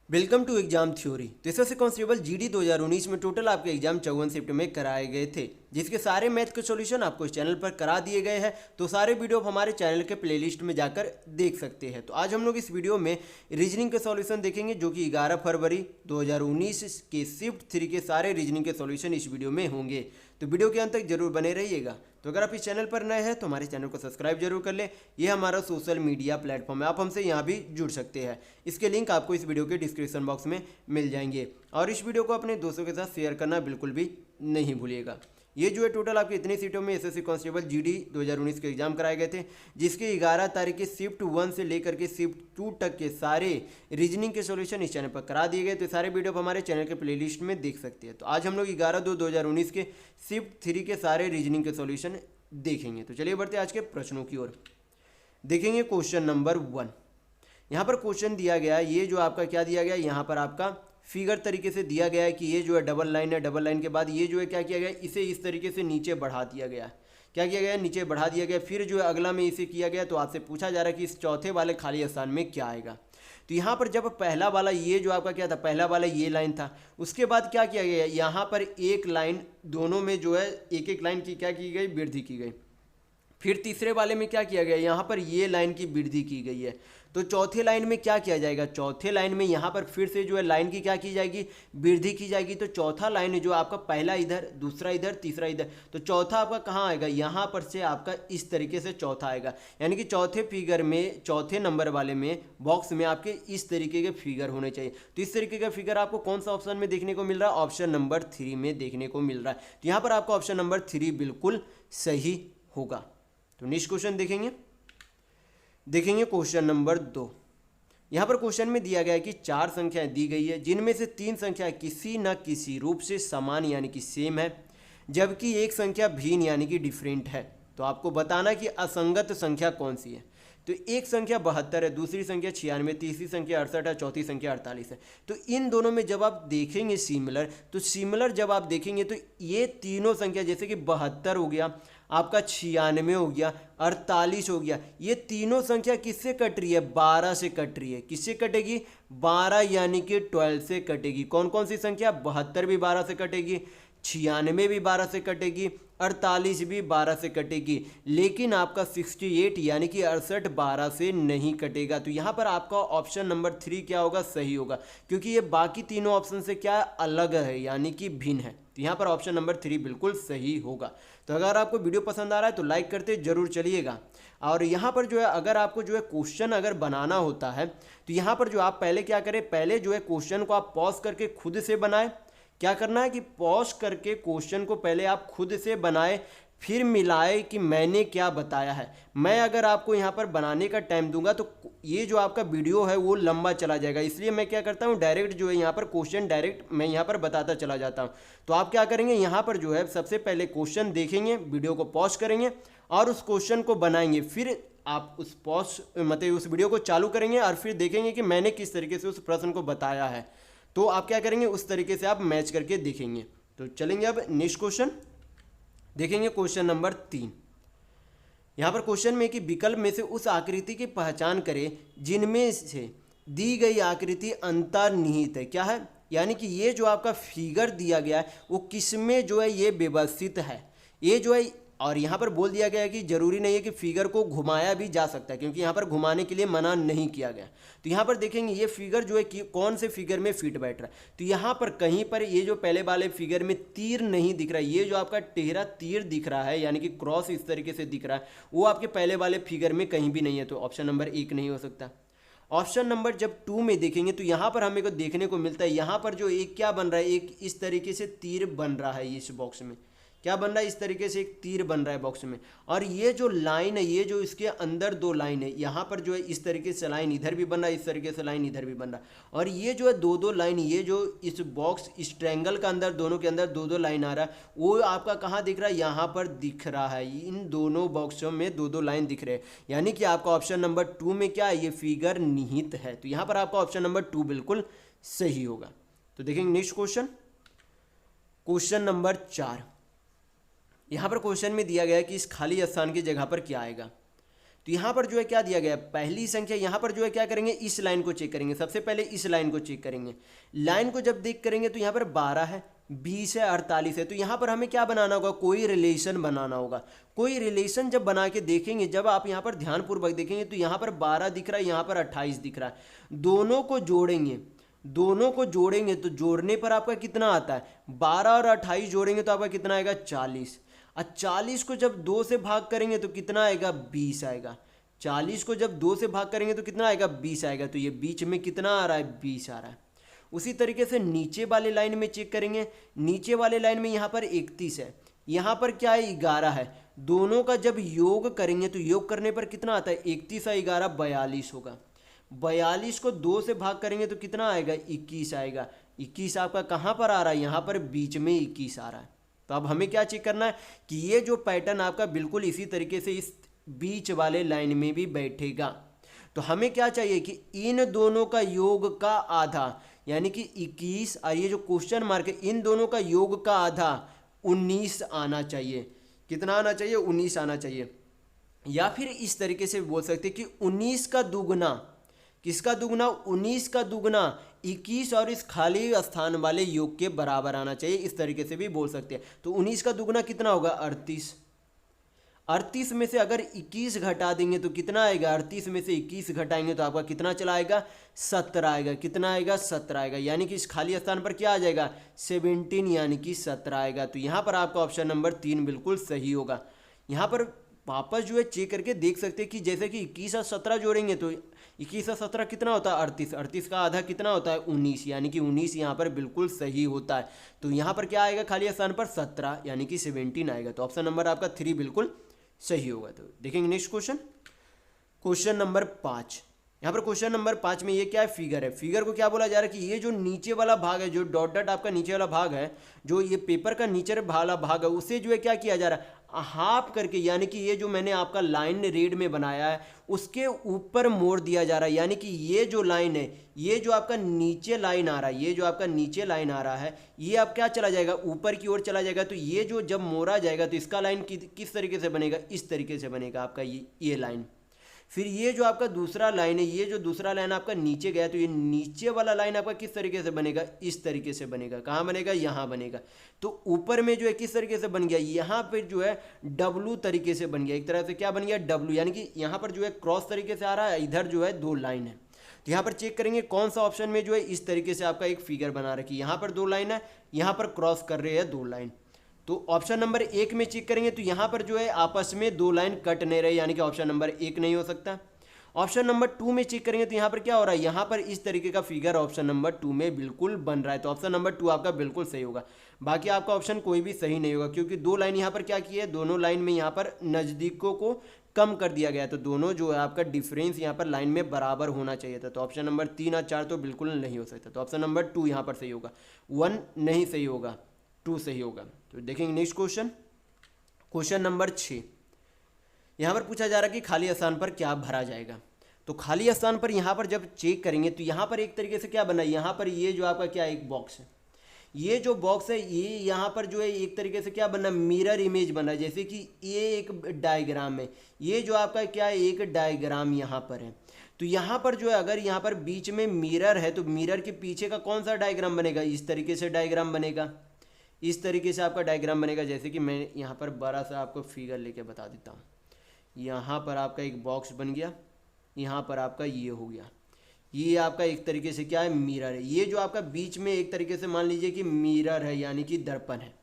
Welcome to exam theory. तो SSC constable GD 2019 में total आपके एग्जाम 54 शिफ्ट में कराए गए थे, जिसके सारे मैथ के सॉल्यूशन आपको इस चैनल पर करा दिए गए हैं। तो सारे वीडियो आप हमारे चैनल के प्लेलिस्ट में जाकर देख सकते हैं। तो आज हम लोग इस वीडियो में रीजनिंग के सॉल्यूशन देखेंगे, जो कि 11 फरवरी 2019 के शिफ्ट 3 के सारे रीजनिंग के सॉल्यूशन इस वीडियो में होंगे। तो वीडियो के अंत तक जरूर बने रहिएगा। तो अगर आप इस चैनल पर नए हैं तो हमारे चैनल को सब्सक्राइब जरूर कर लें। ये हमारा सोशल मीडिया प्लेटफॉर्म है, आप हमसे यहाँ भी जुड़ सकते हैं। इसके लिंक आपको इस वीडियो के डिस्क्रिप्शन बॉक्स में मिल जाएंगे। और इस वीडियो को अपने दोस्तों के साथ शेयर करना बिल्कुल भी नहीं भूलिएगा। ये जो है टोटल आपके इतनी सीटों में एसएससी कांस्टेबल जीडी 2019 के एग्जाम कराए गए थे, जिसके 11 तारीख के शिफ्ट 1 से लेकर के शिफ्ट 2 तक के सारे रीजनिंग के सॉल्यूशन इस चैनल पर करा दिए गए। तो सारे वीडियो आप हमारे चैनल के प्लेलिस्ट में देख सकते हैं। तो आज हम लोग 11/2/2019 के शिफ्ट 3 के सारे रीजनिंग के सॉल्यूशन देखेंगे। तो चलिए बढ़ते आज के प्रश्नों की ओर। देखेंगे क्वेश्चन नंबर 1। यहाँ पर क्वेश्चन दिया गया है, ये जो आपका क्या दिया गया है, यहाँ पर आपका फिगर तरीके से दिया गया है कि ये जो है डबल लाइन है, डबल लाइन के बाद ये जो है क्या किया गया है, इसे इस तरीके से नीचे बढ़ा दिया गया है। क्या किया गया है, नीचे बढ़ा दिया गया। फिर जो है अगला में इसे किया गया, तो आपसे पूछा जा रहा है कि इस चौथे वाले खाली स्थान में क्या आएगा। तो यहाँ पर जब पहला वाला ये जो आपका क्या था, पहला वाला ये लाइन था, उसके बाद क्या किया गया, यहाँ पर एक लाइन दोनों में जो है एक एक लाइन की क्या की गई, वृद्धि की गई। फिर तीसरे वाले में क्या किया गया, यहाँ पर ये लाइन की वृद्धि की गई है। तो चौथे लाइन में क्या किया जाएगा, चौथे लाइन में यहाँ पर फिर से जो है लाइन की क्या की जाएगी, वृद्धि की जाएगी। तो चौथा लाइन जो आपका पहला इधर, दूसरा इधर, तीसरा इधर, तो चौथा आपका कहाँ आएगा, यहाँ पर से आपका इस तरीके से चौथा आएगा। यानी कि चौथे फिगर में, चौथे नंबर वाले में बॉक्स में आपके इस तरीके के फिगर होने चाहिए। तो इस तरीके का फिगर आपको कौन सा ऑप्शन में देखने को मिल रहा है, ऑप्शन नंबर 3 में देखने को मिल रहा है। तो यहाँ पर आपका ऑप्शन नंबर 3 बिल्कुल सही होगा। तो नेक्स्ट क्वेश्चन देखेंगे क्वेश्चन नंबर 2। यहाँ पर क्वेश्चन में दिया गया है कि 4 संख्याएं दी गई है, जिनमें से 3 संख्याएं किसी न किसी रूप से समान यानी कि सेम है, जबकि एक संख्या भिन्न यानी कि डिफरेंट है। तो आपको बताना कि असंगत संख्या कौन सी है। तो एक संख्या 72 है, दूसरी संख्या 96, तीसरी संख्या 68 है, चौथी संख्या 48 है। तो इन दोनों में जब आप देखेंगे सिमिलर, तो सिमिलर जब आप देखेंगे तो ये तीनों संख्या, जैसे कि 72 हो गया, आपका 96 हो गया, 48 हो गया, ये तीनों संख्या किससे कट रही है, 12 से कट रही है। किससे कटेगी, 12 यानी कि 12 से कटेगी। कौन कौन सी संख्या, 72 भी 12 से कटेगी, 96 भी 12 से कटेगी, 48 भी 12 से कटेगी। लेकिन आपका 68 यानी कि 68 12 से नहीं कटेगा। तो यहाँ पर आपका ऑप्शन नंबर 3 क्या होगा, सही होगा, क्योंकि ये बाकी तीनों ऑप्शन से क्या अलग है, यानी कि भिन्न है। तो यहाँ पर ऑप्शन नंबर 3 बिल्कुल सही होगा। तो अगर आपको वीडियो पसंद आ रहा है तो लाइक करते जरूर चलिएगा। और यहाँ पर जो है अगर आपको जो है क्वेश्चन अगर बनाना होता है, तो यहाँ पर जो आप पहले क्या करें, पहले जो है क्वेश्चन को आप पॉज करके खुद से बनाएं। क्या करना है कि पॉज करके क्वेश्चन को पहले आप खुद से बनाए, फिर मिलाए कि मैंने क्या बताया है। मैं अगर आपको यहाँ पर बनाने का टाइम दूंगा तो ये जो आपका वीडियो है वो लंबा चला जाएगा, इसलिए मैं क्या करता हूँ, डायरेक्ट जो है यहाँ पर क्वेश्चन डायरेक्ट मैं यहाँ पर बताता चला जाता हूँ। तो आप क्या करेंगे, यहाँ पर जो है सबसे पहले क्वेश्चन देखेंगे, वीडियो को पॉज करेंगे और उस क्वेश्चन को बनाएंगे। फिर आप उस पॉज मतलब उस वीडियो को चालू करेंगे और फिर देखेंगे कि मैंने किस तरीके से उस प्रश्न को बताया है। तो आप क्या करेंगे, उस तरीके से आप मैच करके देखेंगे। तो चलेंगे अब नेक्स्ट क्वेश्चन देखेंगे, क्वेश्चन नंबर 3। यहाँ पर क्वेश्चन में कि विकल्प में से उस आकृति की पहचान करें जिनमें से दी गई आकृति अंतर्निहित है। क्या है, यानी कि ये जो आपका फिगर दिया गया है वो किसमें जो है ये व्यवस्थित है, ये जो है। और यहाँ पर बोल दिया गया है कि जरूरी नहीं है कि फिगर को घुमाया भी जा सकता है, क्योंकि यहाँ पर घुमाने के लिए मना नहीं किया गया। तो यहाँ पर देखेंगे ये फिगर जो है कि कौन से फिगर में फिट बैठ रहा है। तो यहाँ पर कहीं पर ये जो पहले वाले फिगर में तीर नहीं दिख रहा है, ये जो आपका टेढ़ा तीर दिख रहा है यानी कि क्रॉस इस तरीके से दिख रहा है, वो आपके पहले वाले फिगर में कहीं भी नहीं है। तो ऑप्शन नंबर 1 नहीं हो सकता। ऑप्शन नंबर जब 2 में देखेंगे तो यहाँ पर हमें को देखने को मिलता है, यहाँ पर जो एक क्या बन रहा है, एक इस तरीके से तीर बन रहा है। इस बॉक्स में क्या बन रहा है, इस तरीके से एक तीर बन रहा है बॉक्स में। और ये जो लाइन है, ये जो इसके अंदर 2 लाइन है, यहाँ पर जो है इस तरीके से लाइन इधर भी बन रहा है, इस तरीके से लाइन इधर भी बन रहा है। और ये जो है 2-2 लाइन, ये जो इस बॉक्स इस ट्रायंगल का अंदर दोनों के अंदर 2-2 लाइन आ रहा है, वो आपका कहाँ दिख रहा है, यहाँ पर दिख रहा है। इन दोनों बॉक्सों में 2-2 लाइन दिख रहे हैं, यानी कि आपका ऑप्शन नंबर 2 में क्या है, ये फिगर निहित है। तो यहाँ पर आपका ऑप्शन नंबर 2 बिल्कुल सही होगा। तो देखेंगे नेक्स्ट क्वेश्चन, क्वेश्चन नंबर 4। यहाँ पर क्वेश्चन में दिया गया है कि इस खाली स्थान की जगह पर क्या आएगा। तो तो यहाँ पर जो है क्या दिया गया है, पहली संख्या यहाँ पर जो है क्या करेंगे, इस लाइन को चेक करेंगे। सबसे पहले इस लाइन को चेक करेंगे। लाइन को जब देख करेंगे तो यहाँ पर 12 है, 20 है, 48 है। तो यहाँ पर हमें क्या बनाना होगा, कोई रिलेशन बनाना होगा। कोई रिलेशन जब बना के देखेंगे, जब आप यहाँ पर ध्यानपूर्वक देखेंगे तो यहाँ पर 12 दिख रहा है, यहाँ पर 28 दिख रहा है। दोनों को जोड़ेंगे, दोनों को जोड़ेंगे तो जोड़ने पर आपका कितना आता है, 12 और 28 जोड़ेंगे तो आपका कितना आएगा, 40। और 40 को जब 2 से भाग करेंगे तो कितना आएगा, 20 आएगा। 40 को जब 2 से भाग करेंगे तो कितना आएगा, 20 आएगा। तो ये बीच में कितना आ रहा है, 20 आ रहा है। उसी तरीके से नीचे वाले लाइन में चेक करेंगे। नीचे वाले लाइन में यहाँ पर 31 है, यहाँ पर क्या है, 11 है। दोनों का जब योग करेंगे तो योग करने पर कितना आता है, 31 और 11 42 होगा। 42 को 2 से भाग करेंगे तो कितना आएगा, 21 आएगा। 21 आपका कहाँ पर आ रहा है, यहाँ पर बीच में 21 आ रहा है। तो अब हमें क्या चेक करना है कि ये जो पैटर्न आपका बिल्कुल इसी तरीके से इस बीच वाले लाइन में भी बैठेगा। तो हमें क्या चाहिए कि इन दोनों का योग का आधा, यानी कि 21 और ये जो क्वेश्चन मार्क है, इन दोनों का योग का आधा 19 आना चाहिए। कितना आना चाहिए, 19 आना चाहिए। या फिर इस तरीके से बोल सकते हैं कि 19 का दुगना, किसका दुगना, 19 का दुगना 21 और इस खाली स्थान वाले योग के बराबर आना चाहिए। इस तरीके से भी बोल सकते हैं। तो 19 का दुगना कितना होगा, 38। 38 में से अगर 21 घटा देंगे तो कितना आएगा, 38 में से 21 घटाएंगे तो आपका कितना चला आएगा, 17 आएगा। कितना आएगा, 17 आएगा। यानी कि इस खाली स्थान पर क्या आ जाएगा, 17 यानी कि 17 आएगा। तो यहाँ पर आपका ऑप्शन नंबर 3 बिल्कुल सही होगा। यहाँ पर वापस जो है चेक करके देख सकते हैं कि जैसे कि 21 और 17 जोड़ेंगे तो 21 और 17 कितना होता है, 38। 38 का आधा कितना होता है, 19, यानी कि 19 यहाँ पर बिल्कुल सही होता है। तो यहाँ पर क्या आएगा, खाली स्थान पर 17 यानी कि 17 आएगा। तो ऑप्शन नंबर आपका 3 बिल्कुल सही होगा। तो देखेंगे नेक्स्ट क्वेश्चन, क्वेश्चन नंबर 5। यहाँ पर क्वेश्चन नंबर 5 में ये क्या है, फिगर है। फिगर को क्या बोला जा रहा है कि ये जो नीचे वाला भाग है, जो डॉट डॉट आपका नीचे वाला भाग है, जो ये पेपर का नीचे वाला भाग है, उसे जो है क्या किया जा रहा है, हाफ करके, यानी कि ये जो मैंने आपका लाइन रेड में बनाया है उसके ऊपर मोड़ दिया जा रहा है। यानी कि ये जो लाइन है, ये जो आपका नीचे लाइन आ रहा है, ये जो आपका नीचे लाइन आ रहा है, ये अब क्या चला जाएगा, ऊपर की ओर चला जाएगा। तो ये जो जब मोड़ा जाएगा तो इसका लाइन किस तरीके से बनेगा, इस तरीके से बनेगा आपका ये लाइन। फिर ये जो आपका दूसरा लाइन है, ये जो दूसरा लाइन आपका नीचे गया तो ये नीचे वाला लाइन आपका किस तरीके से बनेगा, इस तरीके से बनेगा। कहाँ बनेगा, यहाँ बनेगा। तो ऊपर में जो है किस तरीके से बन गया, यहाँ पर जो है डब्लू तरीके से बन गया। एक तरह से क्या बन गया, डब्लू, यानी कि यहाँ पर जो है क्रॉस तरीके से आ रहा है, इधर जो है 2 लाइन है। तो यहाँ पर चेक करेंगे कौन सा ऑप्शन में जो है इस तरीके से आपका एक फिगर बना रखी। यहाँ पर 2 लाइन है, यहाँ पर क्रॉस कर रहे हैं 2 लाइन। तो ऑप्शन नंबर 1 में चेक करेंगे तो यहाँ पर जो है आपस में 2 लाइन कट नहीं रहे, यानी कि ऑप्शन नंबर 1 नहीं हो सकता। ऑप्शन नंबर 2 में चेक करेंगे तो यहाँ पर क्या हो रहा है, यहाँ पर इस तरीके का फिगर ऑप्शन नंबर 2 में बिल्कुल बन रहा है। तो ऑप्शन नंबर 2 आपका बिल्कुल सही होगा। बाकी आपका ऑप्शन कोई भी सही नहीं होगा, क्योंकि 2 लाइन यहाँ पर क्या की है, दोनों लाइन में यहाँ पर नज़दीकों को कम कर दिया गया है। तो दोनों जो है आपका डिफरेंस यहाँ पर लाइन में बराबर होना चाहिए था। तो ऑप्शन नंबर 3 और 4 तो बिल्कुल नहीं हो सकता। तो ऑप्शन नंबर 2 यहाँ पर सही होगा, 1 नहीं सही होगा, 2 सही होगा। तो देखेंगे नेक्स्ट क्वेश्चन, क्वेश्चन नंबर 6। यहाँ पर पूछा जा रहा है कि खाली स्थान पर क्या भरा जाएगा। तो खाली स्थान पर यहाँ पर जब चेक करेंगे तो यहाँ पर एक तरीके से क्या बना है, यहाँ पर ये जो आपका क्या एक बॉक्स है, ये जो बॉक्स है ये यहाँ पर जो है एक तरीके से क्या बना, मिरर इमेज बना है। जैसे कि ये एक डायग्राम है, ये जो आपका क्या है एक डायग्राम यहाँ पर है। तो यहाँ पर जो है अगर यहाँ पर बीच में मिरर है तो मिरर के पीछे का कौन सा डायग्राम बनेगा, इस तरीके से डायग्राम बनेगा। इस तरीके से आपका डायग्राम बनेगा। जैसे कि मैं यहाँ पर बड़ा सा आपको फिगर लेके बता देता हूँ। यहाँ पर आपका एक बॉक्स बन गया, यहाँ पर आपका ये हो गया, ये आपका एक तरीके से क्या है, मिरर है। ये जो आपका बीच में एक तरीके से मान लीजिए कि मिरर है, यानी कि दर्पण है।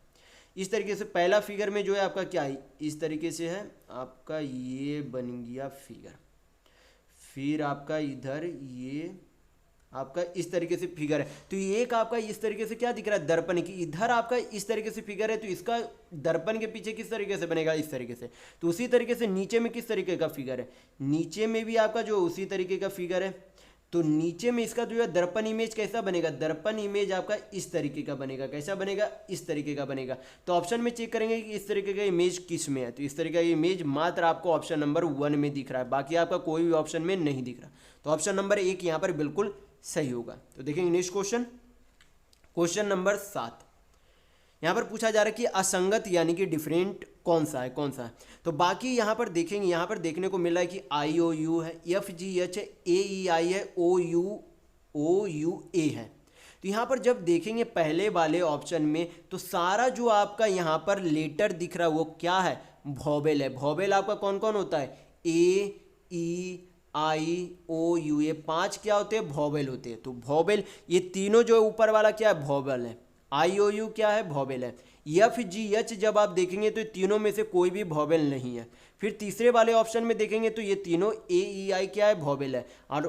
इस तरीके से पहला फिगर में जो है आपका क्या है, इस तरीके से है आपका, ये बन गया फिगर। फिर आपका इधर ये आपका इस तरीके से फिगर है। तो ये एक आपका इस तरीके से क्या दिख रहा है, दर्पण की। इधर आपका इस तरीके से फिगर है, तो इसका दर्पण के पीछे किस तरीके से बनेगा, इस तरीके से। तो उसी तरीके से नीचे में किस तरीके का फिगर है, नीचे में भी आपका जो उसी तरीके का फिगर है। तो नीचे में इसका जो है दर्पण इमेज कैसा बनेगा, दर्पण इमेज आपका इस तरीके का बनेगा। कैसा बनेगा, इस तरीके का बनेगा। तो ऑप्शन में चेक करेंगे कि इस तरीके का इमेज किस में है। तो इस तरीके का इमेज मात्र आपको ऑप्शन नंबर 1 में दिख रहा है, बाकी आपका कोई भी ऑप्शन में नहीं दिख रहा। तो ऑप्शन नंबर 1 यहाँ पर बिल्कुल सही होगा। तो देखेंगे नेक्स्ट क्वेश्चन, क्वेश्चन नंबर 7। यहाँ पर पूछा जा रहा है कि असंगत यानी कि डिफरेंट कौन सा है, कौन सा है। तो बाकी यहाँ पर देखेंगे, यहाँ पर देखने को मिल रहा है कि आई ओ यू है, एफ जी एच है, ए ई आई है, ओ यू ए है। तो यहाँ पर जब देखेंगे पहले वाले ऑप्शन में, तो सारा जो आपका यहाँ पर लेटर दिख रहा है वो क्या है, वोवेल है। वोवेल आपका कौन कौन होता है, ए ई आई ओ यू, ये 5 क्या होते हैं, वोवेल होते हैं। तो वोवेल, ये तीनों जो ऊपर वाला क्या है, वोवेल है। आई ओ यू क्या है, वोवेल है। एफ जी एच जब आप देखेंगे तो तीनों में से कोई भी वोवेल नहीं है। फिर तीसरे वाले ऑप्शन में देखेंगे तो ये तीनों ए ई आई क्या है, वोवेल है। और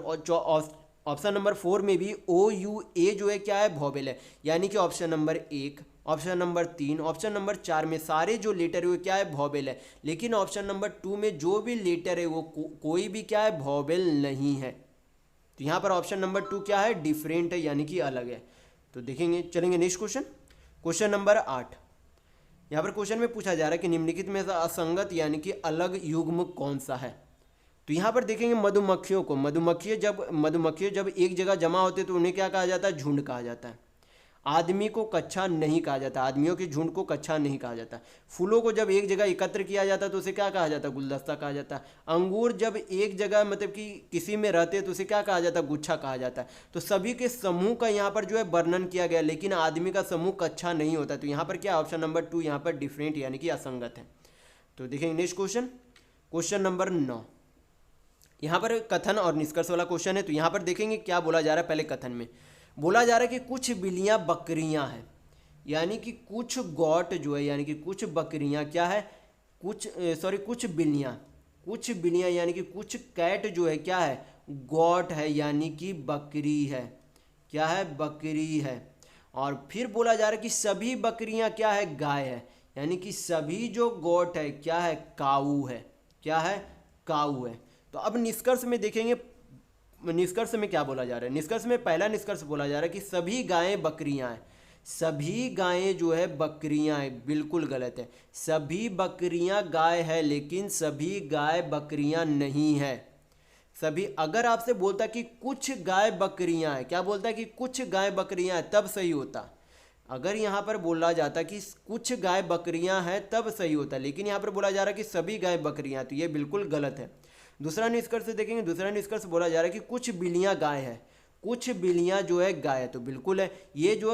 ऑप्शन नंबर 4 में भी ओ यू ए जो है क्या है, वोवेल है। यानी कि option number 1, option number 3, option number 4 में सारे जो लेटर है वो क्या है, वोवेल है। लेकिन ऑप्शन नंबर 2 में जो भी लेटर है वो कोई भी क्या है, वोवेल नहीं है। तो यहाँ पर ऑप्शन नंबर 2 क्या है, डिफरेंट है, यानी कि अलग है। तो देखेंगे, चलेंगे नेक्स्ट क्वेश्चन, क्वेश्चन नंबर 8। यहाँ पर क्वेश्चन में पूछा जा रहा है कि निम्नलिखित में से असंगत यानी कि अलग युग्म कौन सा है। तो यहाँ पर देखेंगे मधुमक्खियों को, मधुमक्खियाँ जब एक जगह जमा होते हैं तो उन्हें क्या कहा जाता है, झुंड कहा जाता है। आदमी को कच्छा नहीं कहा जाता, आदमियों के झुंड को कच्छा नहीं कहा जाता। फूलों को जब एक जगह एकत्र किया जाता है तो उसे क्या कहा जाता है, गुलदस्ता कहा जाता है। अंगूर जब एक जगह मतलब कि किसी में रहते हैं तो उसे क्या कहा जाता है, गुच्छा कहा जाता है। तो सभी के समूह का यहाँ पर जो है वर्णन किया गया, लेकिन आदमी का समूह कच्छा नहीं होता। तो यहाँ पर क्या, ऑप्शन नंबर 2 यहाँ पर डिफरेंट यानी कि असंगत है। तो देखेंगे नेक्स्ट क्वेश्चन, क्वेश्चन नंबर 9। यहाँ पर कथन और निष्कर्ष वाला क्वेश्चन है। तो यहाँ पर देखेंगे क्या बोला जा रहा है। पहले कथन में बोला जा रहा है कि कुछ बिल्लियाँ बकरियाँ हैं, यानी कि कुछ गौट जो है, यानी कि कुछ बकरियाँ क्या है, कुछ बिल्लियाँ यानी कि कुछ कैट जो है क्या है, गौट है, यानी कि बकरी है, क्या है, बकरी है। और फिर बोला जा रहा है कि सभी बकरियाँ क्या है, गाय है, यानी कि सभी जो गौट है क्या है, काऊ है, क्या है, काऊ है। तो अब निष्कर्ष में देखेंगे, निष्कर्ष में क्या बोला जा रहा है। निष्कर्ष में पहला निष्कर्ष बोला जा रहा है कि सभी गायें बकरियां हैं। सभी गायें जो है बकरियां हैं, बिल्कुल गलत है। सभी बकरियां गाय है, लेकिन सभी गाय बकरियां नहीं है। सभी, अगर आपसे बोलता कि कुछ गाय बकरियां हैं, क्या बोलता है कि कुछ गाय बकरियां हैं, तब सही होता। अगर यहाँ पर बोला जाता कि कुछ गाय बकरियां हैं तब सही होता, लेकिन यहाँ पर बोला जा रहा है कि सभी गाय बकरियां हैं, तो ये बिल्कुल गलत है। दूसरा निष्कर्ष देखेंगे, दूसरा निष्कर्ष बोला जा रहा है कि कुछ बिल्लियाँ गाय है, कुछ बिल्लियाँ जो है गाय है, तो बिल्कुल है। ये जो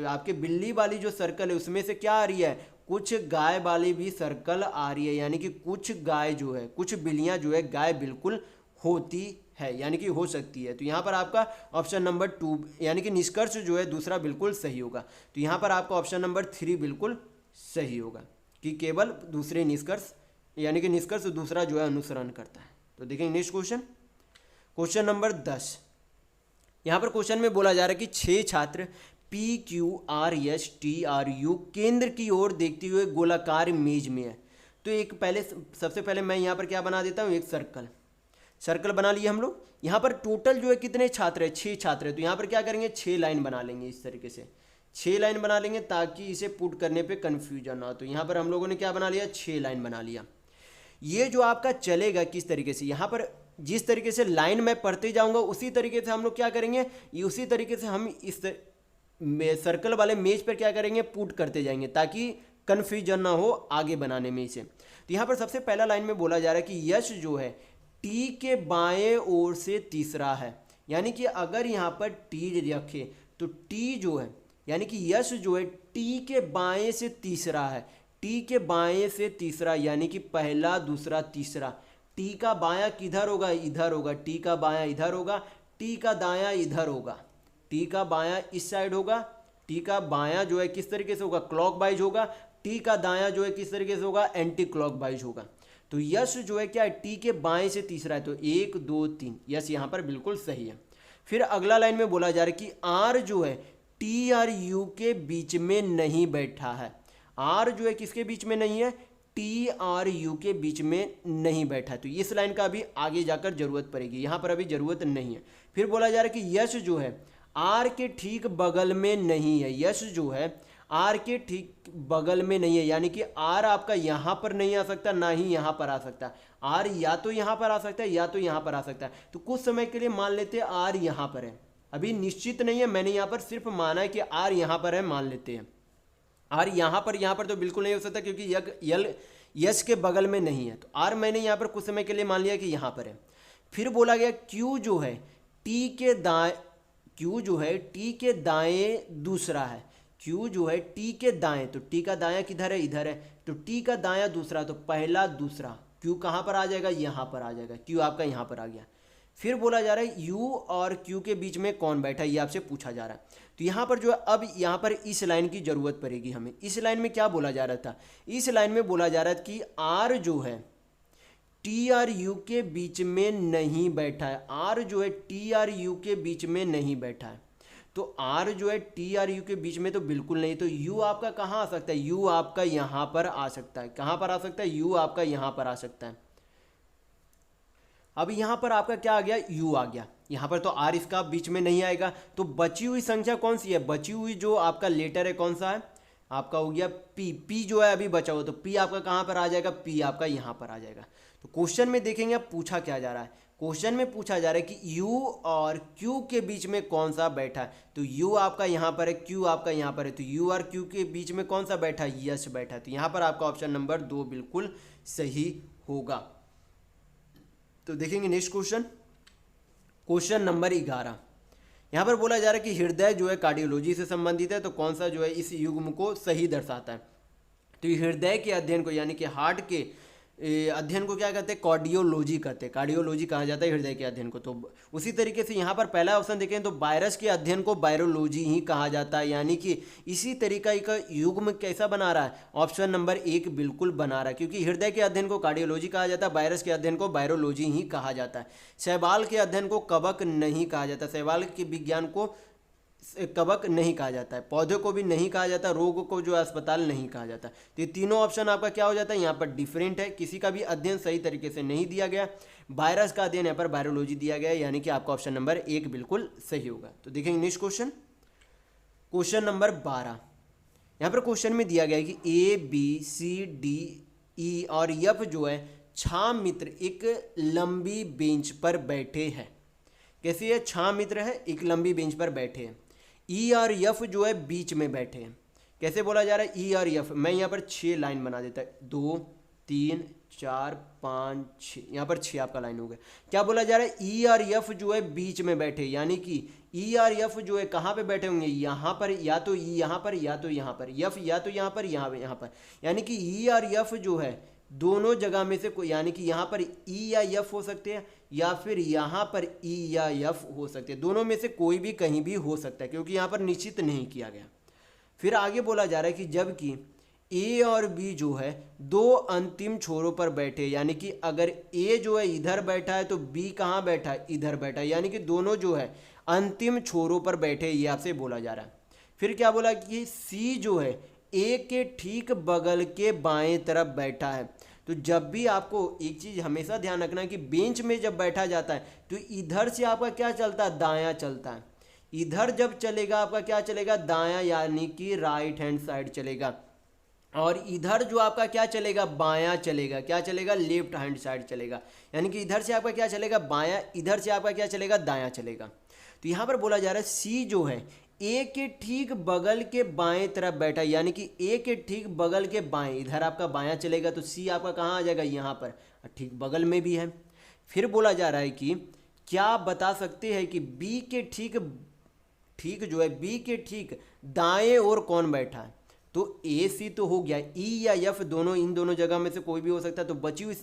आपके बिल्ली वाली जो सर्कल है उसमें से क्या आ रही है, कुछ गाय वाली भी सर्कल आ रही है, यानी कि कुछ गाय जो है, कुछ बिल्लियाँ जो है गाय बिल्कुल होती है, यानी कि हो सकती है। तो यहाँ पर आपका ऑप्शन नंबर 2 यानी कि निष्कर्ष जो है दूसरा बिल्कुल सही होगा। तो यहाँ पर आपका ऑप्शन नंबर 3 बिल्कुल सही होगा कि केवल दूसरे निष्कर्ष यानी कि निष्कर्ष दूसरा जो है अनुसरण करता है। तो देखेंगे नेक्स्ट क्वेश्चन, क्वेश्चन नंबर 10। यहाँ पर क्वेश्चन में बोला जा रहा है कि 6 छात्र PQRSTRU केंद्र की ओर देखते हुए गोलाकार मेज में है। तो एक सबसे पहले मैं यहाँ पर क्या बना देता हूँ, एक सर्कल बना लिए हम लोग। यहाँ पर टोटल जो है कितने छात्र है, 6 छात्र है। तो यहाँ पर क्या करेंगे, 6 लाइन बना लेंगे, इस तरीके से 6 लाइन बना लेंगे ताकि इसे पुट करने पे कन्फ्यूजन ना हो। तो यहाँ पर हम लोगों ने क्या बना लिया, 6 लाइन बना लिया। ये जो आपका चलेगा किस तरीके से, यहाँ पर जिस तरीके से लाइन मैं पढ़ते जाऊंगा उसी तरीके से हम लोग क्या करेंगे, ये उसी तरीके से हम इस सर्कल वाले मेज पर क्या करेंगे, पुट करते जाएंगे ताकि कन्फ्यूजन ना हो आगे बनाने में इसे। तो यहाँ पर सबसे पहला लाइन में बोला जा रहा है कि यश जो है टी के बाएं ओर से तीसरा है, यानी कि अगर यहाँ पर टी रखे तो टी जो है यानी कि यश जो है टी के बाएं से तीसरा है, टी के बाएं से तीसरा यानी कि पहला दूसरा तीसरा। टी का बायां किधर होगा, इधर होगा, टी का बायां इधर होगा, टी का दायां इधर होगा, टी का बायां इस साइड होगा, टी का बायां जो है किस तरीके से होगा, क्लॉकवाइज होगा, टी का दायां जो है किस तरीके से होगा, एंटी क्लॉकवाइज होगा। तो यश जो है क्या है, टी के बाएं से तीसरा है, तो 1 2 3 यश यहाँ पर बिल्कुल सही है। फिर अगला लाइन में बोला जा रहा है कि आर जो है टी और यू के बीच में नहीं बैठा है। आर जो है किसके बीच में नहीं है, टी और यू के बीच में नहीं बैठा। तो इस लाइन का अभी आगे जाकर जरूरत पड़ेगी, यहाँ पर अभी जरूरत नहीं है। फिर बोला जा रहा है कि यश जो है आर के ठीक बगल में नहीं है, यश जो है आर के ठीक बगल में नहीं है, यानी कि आर आपका यहाँ पर नहीं आ सकता, ना ही यहाँ पर आ सकता। आर या तो यहाँ पर आ सकता है या तो यहाँ पर आ सकता है। तो कुछ समय के लिए मान लेते हैं आर यहाँ पर है, अभी निश्चित नहीं है, मैंने यहाँ पर सिर्फ माना है कि आर यहाँ पर है, मान लेते हैं आर यहाँ पर तो बिल्कुल नहीं हो सकता क्योंकि यल यश के बगल में नहीं है, तो आर मैंने यहाँ पर कुछ समय के लिए मान लिया कि यहाँ पर है। फिर बोला गया क्यू जो है टी के दाएं, क्यू जो है टी के दाएं दूसरा है, क्यू जो है टी के दाएं, तो टी का दायां किधर है, इधर है, तो टी का दायां दूसरा, तो पहला दूसरा, क्यू कहाँ पर आ जाएगा, यहाँ पर आ जाएगा, क्यू आपका यहाँ पर आ गया। फिर बोला जा रहा है यू और क्यू के बीच में कौन बैठा है, ये आपसे पूछा जा रहा है। तो यहाँ पर जो है अब यहाँ पर इस लाइन की जरूरत पड़ेगी हमें। इस लाइन में क्या बोला जा रहा था, इस लाइन में बोला जा रहा था कि आर जो है टी आर यू के बीच में नहीं बैठा है, आर जो है टी आर यू के बीच में नहीं बैठा है, तो आर जो है टी आर यू के बीच में तो बिल्कुल नहीं, तो यू आपका कहाँ आ सकता है, यू आपका यहाँ पर आ सकता है, कहाँ पर आ सकता है, यू आपका यहाँ पर आ सकता है। अब यहाँ पर आपका क्या आ गया, u आ गया, यहाँ पर तो r इसका बीच में नहीं आएगा, तो बची हुई संख्या कौन सी है, बची हुई जो आपका लेटर है कौन सा है, आपका हो गया p, p जो है अभी बचा हुआ, तो p आपका कहाँ पर आ जाएगा, p आपका यहाँ पर आ जाएगा। तो क्वेश्चन में देखेंगे अब पूछा क्या जा रहा है, क्वेश्चन में पूछा जा रहा है कि u और q के बीच में कौन सा बैठा है, तो u आपका यहाँ पर है, q आपका यहाँ पर है, तो u और q के बीच में कौन सा बैठा है, यश बैठा है, तो यहाँ पर आपका ऑप्शन नंबर 2 बिल्कुल सही होगा। तो देखेंगे नेक्स्ट क्वेश्चन, क्वेश्चन नंबर 11। यहाँ पर बोला जा रहा है कि हृदय जो है कार्डियोलॉजी से संबंधित है, तो कौन सा जो है इस युग्म को सही दर्शाता है, तो ये हृदय के अध्ययन को यानी कि हार्ट के अध्ययन को क्या कहते हैं, कार्डियोलॉजी कहते हैं, कार्डियोलॉजी कहा जाता है हृदय के अध्ययन को। तो उसी तरीके से यहाँ पर पहला ऑप्शन देखें तो वायरस के अध्ययन को वायरोलॉजी ही कहा जाता है, यानी कि इसी तरीका का युग्म कैसा बना रहा है, ऑप्शन नंबर 1 बिल्कुल बना रहा है, क्योंकि हृदय के अध्ययन को कार्डियोलॉजी कहा जाता है, वायरस के अध्ययन को वायरोलॉजी ही कहा जाता है। शैवाल के अध्ययन को कवक नहीं कहा जाता, शैवाल के विज्ञान को कवक नहीं कहा जाता है, पौधे को भी नहीं कहा जाता, रोग को जो अस्पताल नहीं कहा जाता। तो ये तीनों ऑप्शन आपका क्या हो जाता है, यहाँ पर डिफरेंट है, किसी का भी अध्ययन सही तरीके से नहीं दिया गया। वायरस का अध्ययन यहाँ पर वायरोलॉजी दिया गया है, यानी कि आपका ऑप्शन नंबर 1 बिल्कुल सही होगा। तो देखेंगे नेक्स्ट क्वेश्चन, क्वेश्चन नंबर 12। यहाँ पर क्वेश्चन में दिया गया है कि A B C D E और एफ जो है 6 मित्र एक लंबी बेंच पर बैठे हैं। कैसे है, 6 मित्र है एक लंबी बेंच पर बैठे हैं, ई और एफ जो है बीच में बैठे हैं। कैसे बोला जा रहा है, ई और एफ, मैं यहाँ पर 6 लाइन बना देता है, 2 3 4 5 6, यहाँ पर 6 आपका लाइन हो गया। क्या बोला जा रहा है, ई और एफ जो है बीच में बैठे, यानी कि ई और एफ जो है कहाँ पे बैठे होंगे, यहाँ पर, या तो ई यहाँ पर या तो यहाँ पर, एफ या तो यहाँ पर यहाँ पर, यानी कि ई और एफ जो है दोनों जगह में से कोई, यानी कि यहाँ पर ई या एफ हो सकते हैं या फिर यहाँ पर ई या एफ हो सकते हैं, दोनों में से कोई भी कहीं भी हो सकता है, क्योंकि यहाँ पर निश्चित नहीं किया गया। फिर आगे बोला जा रहा है कि जबकि ए और बी जो है 2 अंतिम छोरों पर बैठे, यानी कि अगर ए जो है इधर बैठा है तो बी कहाँ बैठा है, इधर बैठा है, यानी कि दोनों जो है अंतिम छोरों पर बैठे, ये आपसे बोला जा रहा है। फिर क्या बोला कि सी जो है ए के ठीक बगल के बाएं तरफ बैठा है। तो जब भी आपको एक चीज़ हमेशा ध्यान रखना है कि बेंच में जब बैठा जाता है तो इधर से आपका क्या चलता है, दायां चलता है, इधर जब चलेगा आपका क्या चलेगा, दायां, यानी कि राइट हैंड साइड चलेगा, और इधर जो आपका क्या चलेगा, बायां चलेगा, क्या चलेगा, लेफ्ट हैंड साइड चलेगा, यानी कि इधर से आपका क्या चलेगा, बायां, इधर से आपका क्या चलेगा, दायां चलेगा। तो यहाँ पर बोला जा रहा है सी जो है ए के ठीक बगल के बाएं तरफ बैठा, यानी कि ए के ठीक बगल के बाएं, इधर आपका बायां चलेगा तो सी आपका कहाँ आ जाएगा, यहाँ पर, ठीक बगल में भी है। फिर बोला जा रहा है कि क्या आप बता सकते हैं कि बी के ठीक जो है बी के ठीक दाएं ओर कौन बैठा है, तो ए सी तो हो गया, ई या एफ दोनों, इन दोनों जगह में से कोई भी हो सकता है, तो बची हुई